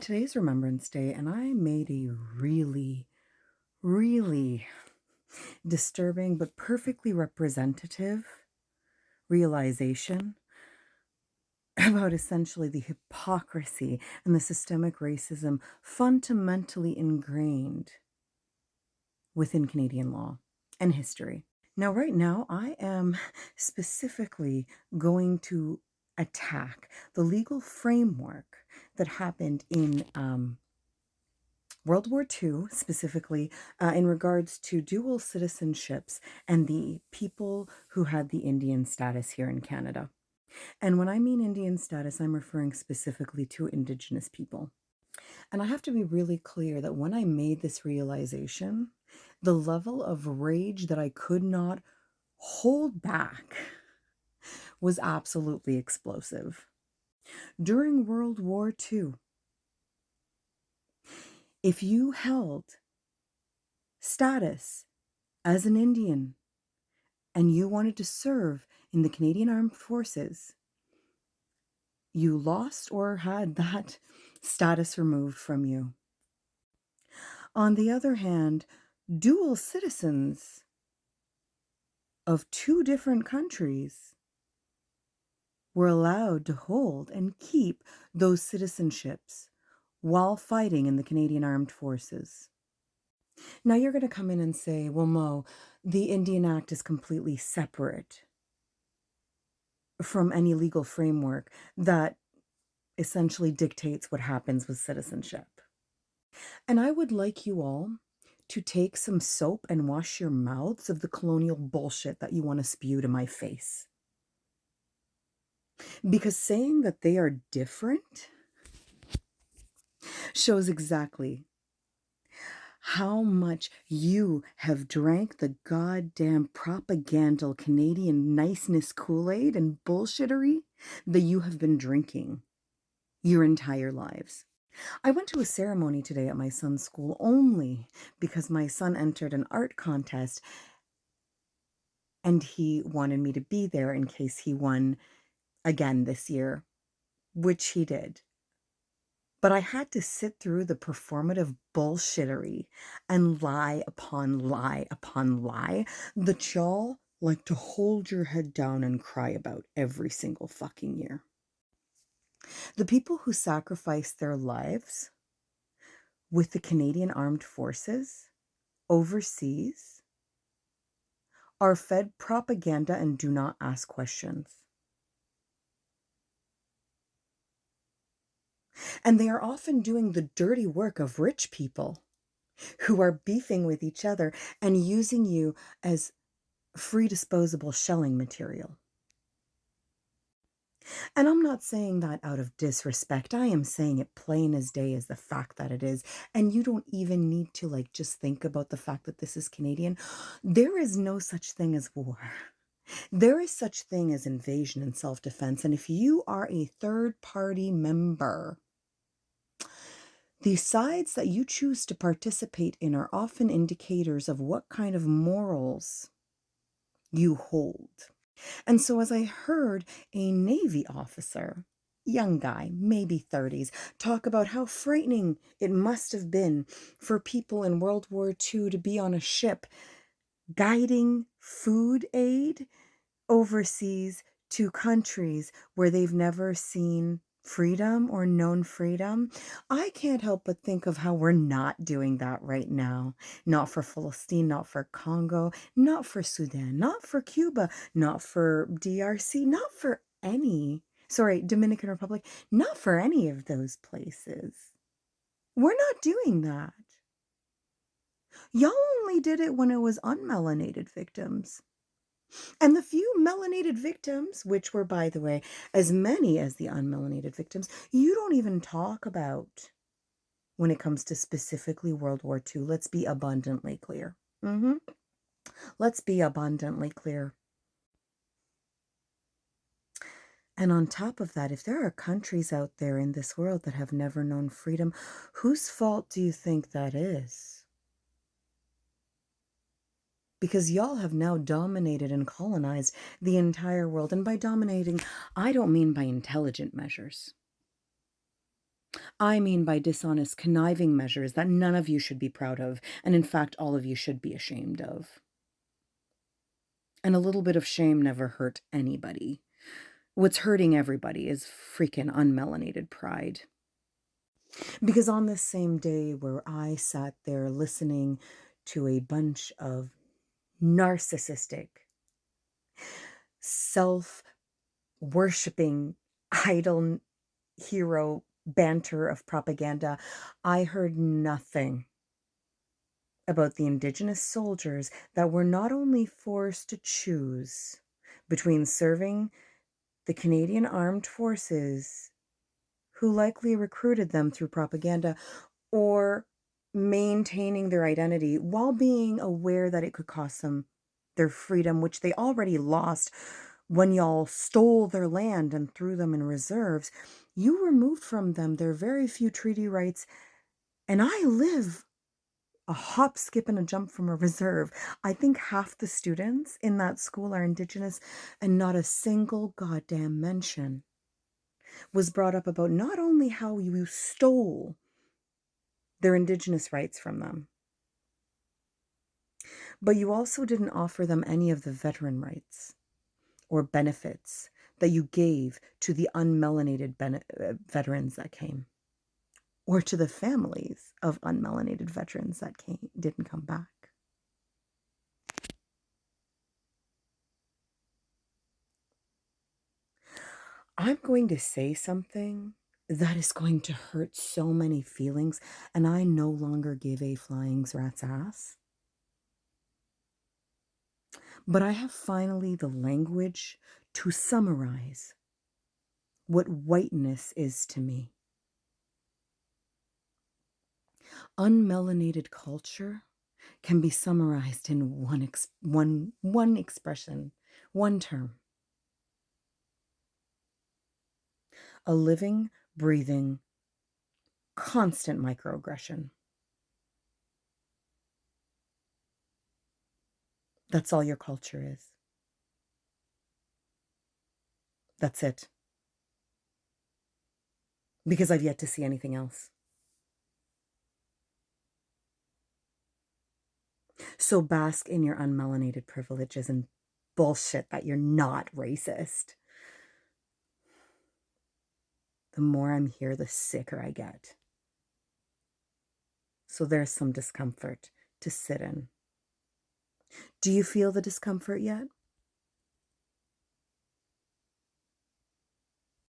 Today's Remembrance Day, and I made a really disturbing but perfectly representative realization about essentially the hypocrisy and the systemic racism fundamentally ingrained within Canadian law and history. Now, right now, I am specifically going to attack the legal framework that happened in World War II, specifically in regards to dual citizenships and the people who had the Indian status here in Canada. And when I mean Indian status, I'm referring specifically to Indigenous people. And I have to be really clear that when I made this realization, the level of rage that I could not hold back was absolutely explosive. During World War II, if you held status as an Indian and you wanted to serve in the Canadian Armed Forces, you lost or had that status removed from you. On the other hand, dual citizens of two different countries were allowed to hold and keep those citizenships while fighting in the Canadian Armed Forces. Now you're going to come in and say, well, Mo, the Indian Act is completely separate from any legal framework that essentially dictates what happens with citizenship. And I would like you all to take some soap and wash your mouths of the colonial bullshit that you want to spew to my face. Because saying that they are different shows exactly how much you have drank the goddamn propagandal Canadian niceness Kool-Aid and bullshittery that you have been drinking your entire lives. I went to a ceremony today at my son's school only because my son entered an art contest and he wanted me to be there in case he won again this year, which he did. But I had to sit through the performative bullshittery and lie upon lie upon lie that y'all like to hold your head down and cry about every single fucking year. The people who sacrificed their lives with the Canadian Armed Forces overseas are fed propaganda and do not ask questions. And they are often doing the dirty work of rich people who are beefing with each other and using you as free disposable shelling material. And I'm not saying that out of disrespect. I am saying it plain as day as the fact that it is. And you don't even need to just think about the fact that this is Canadian. There is no such thing as war. There is such thing as invasion and self-defense. And if you are a third-party member, the sides that you choose to participate in are often indicators of what kind of morals you hold. And so as I heard a Navy officer, young guy, maybe 30s, talk about how frightening it must have been for people in World War II to be on a ship guiding food aid overseas to countries where they've never seen freedom or known freedom, I can't help but think of how we're not doing that right now. Not for Palestine, not for Congo, not for Sudan, not for Cuba, not for DRC, not for Dominican Republic, not for any of those places. We're not doing that. Y'all only did it when it was unmelanated victims. And the few melanated victims, which were, by the way, as many as the unmelanated victims, you don't even talk about when it comes to specifically World War II. Let's be abundantly clear. Let's be abundantly clear. And on top of that, if there are countries out there in this world that have never known freedom, whose fault do you think that is? Because y'all have now dominated and colonized the entire world. And by dominating, I don't mean by intelligent measures. I mean by dishonest, conniving measures that none of you should be proud of, and in fact, all of you should be ashamed of. And a little bit of shame never hurt anybody. What's hurting everybody is freaking unmelanated pride. Because on this same day where I sat there listening to a bunch of narcissistic, self worshiping, idol hero banter of propaganda, I heard nothing about the Indigenous soldiers that were not only forced to choose between serving the Canadian Armed Forces, who likely recruited them through propaganda, or maintaining their identity while being aware that it could cost them their freedom, which they already lost when y'all stole their land and threw them in reserves. You removed from them their very few treaty rights, and I live a hop, skip, and a jump from a reserve. I think half the students in that school are Indigenous, and not a single goddamn mention was brought up about not only how you stole their Indigenous rights from them, but you also didn't offer them any of the veteran rights or benefits that you gave to the unmelanated veterans that came, or to the families of unmelanated veterans that didn't come back. I'm going to say something that is going to hurt so many feelings, and I no longer give a flying rat's ass. But I have finally the language to summarize what whiteness is to me. Unmelanated culture can be summarized in one expression, one term. A living, breathing, constant microaggression. That's all your culture is. That's it. Because I've yet to see anything else. So bask in your unmelanated privileges and bullshit that you're not racist. The more I'm here, the sicker I get. So there's some discomfort to sit in. Do you feel the discomfort yet?